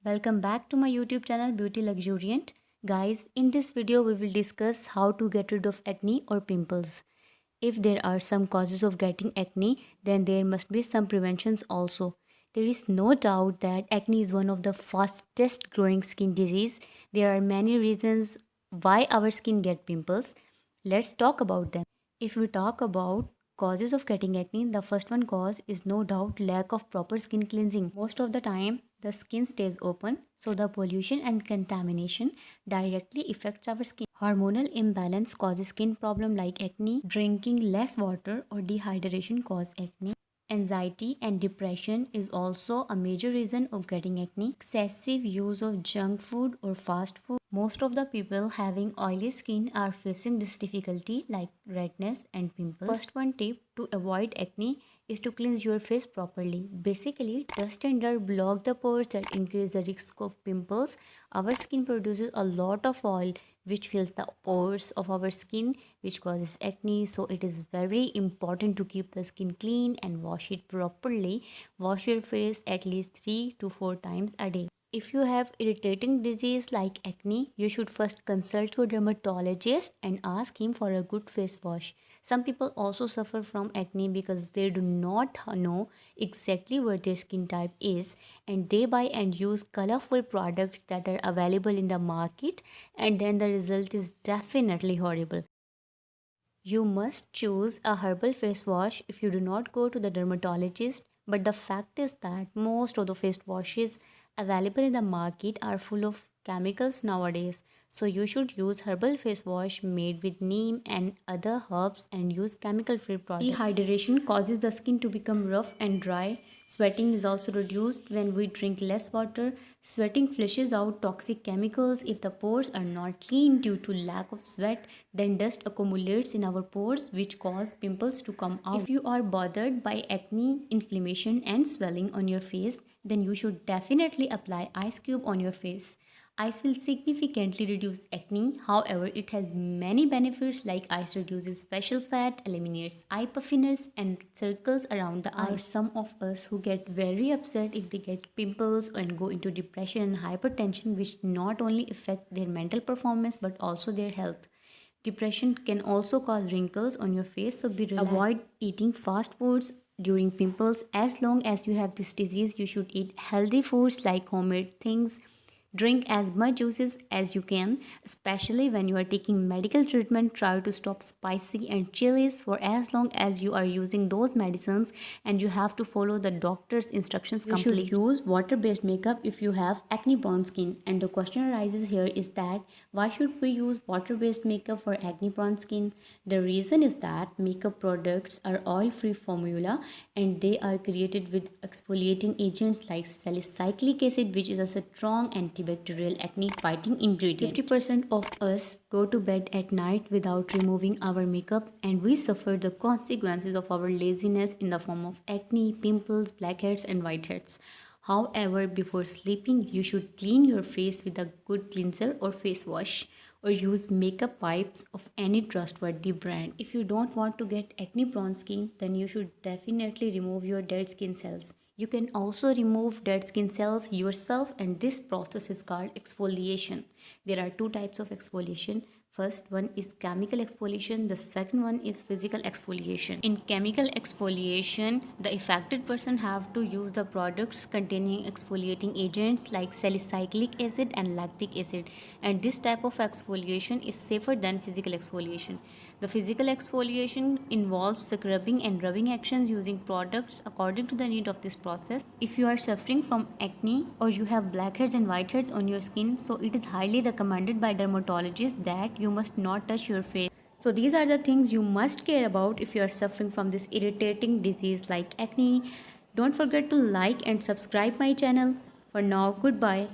Welcome back to my YouTube channel Beauty Luxuriant. Guys, in this video we will discuss how to get rid of acne or pimples. If there are some causes of getting acne, then there must be some preventions also. There is no doubt that acne is one of the fastest growing skin disease. There are many reasons why our skin get pimples. Let's talk about them. If we talk about causes of getting acne, the first one cause is no doubt lack of proper skin cleansing. Most of the time, the skin stays open, so the pollution and contamination directly affects our skin. Hormonal imbalance causes skin problem like acne. Drinking less water or dehydration cause acne. Anxiety and depression is also a major reason of getting acne. Excessive use of junk food or fast food. Most of the people having oily skin are facing this difficulty like redness and pimples. First one tip to avoid acne is to cleanse your face properly. Basically, dust and dirt block the pores that increase the risk of pimples. Our skin produces a lot of oil which fills the pores of our skin, which causes acne. So it is very important to keep the skin clean and wash it properly. Wash your face at least 3 to 4 times a day. If you have irritating disease like acne, you should first consult your dermatologist and ask him for a good face wash. Some people also suffer from acne because they do not know exactly what their skin type is, and they buy and use colorful products that are available in the market, and then the result is definitely horrible. You must choose a herbal face wash if you do not go to the dermatologist. But the fact is that most of the face washes available in the market are full of chemicals nowadays. So you should use herbal face wash made with neem and other herbs and use chemical free products. Dehydration causes the skin to become rough and dry. Sweating is also reduced when we drink less water. Sweating flushes out toxic chemicals. If the pores are not clean due to lack of sweat, then dust accumulates in our pores which cause pimples to come out. If you are bothered by acne, inflammation and swelling on your face, then you should definitely apply ice cube on your face. Ice will significantly reduce acne. However, it has many benefits like ice reduces facial fat, eliminates eye puffiness and circles around the eyes. Some of us who get very upset if they get pimples and go into depression and hypertension, which not only affect their mental performance but also their health. Depression can also cause wrinkles on your face, so be relaxed. Avoid eating fast foods during pimples. As long as you have this disease, you should eat healthy foods like homemade things. Drink as much juices as you can, especially when you are taking medical treatment. Try to stop spicy and chilies for as long as you are using those medicines, and you have to follow the doctor's instructions completely. You should use water-based makeup if you have acne-prone skin. And the question arises here is that why should we use water-based makeup for acne-prone skin? The reason is that makeup products are oil-free formula and they are created with exfoliating agents like salicylic acid, which is a strong antibacterial acne fighting ingredient. 50% of us go to bed at night without removing our makeup, and we suffer the consequences of our laziness in the form of acne, pimples, blackheads and whiteheads. However, before sleeping, you should clean your face with a good cleanser or face wash, or use makeup wipes of any trustworthy brand. If you don't want to get acne prone skin, then you should definitely remove your dead skin cells. You can also remove dead skin cells yourself, and this process is called exfoliation. There are two types of exfoliation. First one is chemical exfoliation, the second one is physical exfoliation. In chemical exfoliation, the affected person have to use the products containing exfoliating agents like salicylic acid and lactic acid, and this type of exfoliation is safer than physical exfoliation. The physical exfoliation involves scrubbing and rubbing actions using products according to the need of this process. If you are suffering from acne or you have blackheads and whiteheads on your skin, so it is highly recommended by dermatologists that you must not touch your face. So these are the things you must care about if you are suffering from this irritating disease like acne. Don't forget to like and subscribe my channel. For now, goodbye.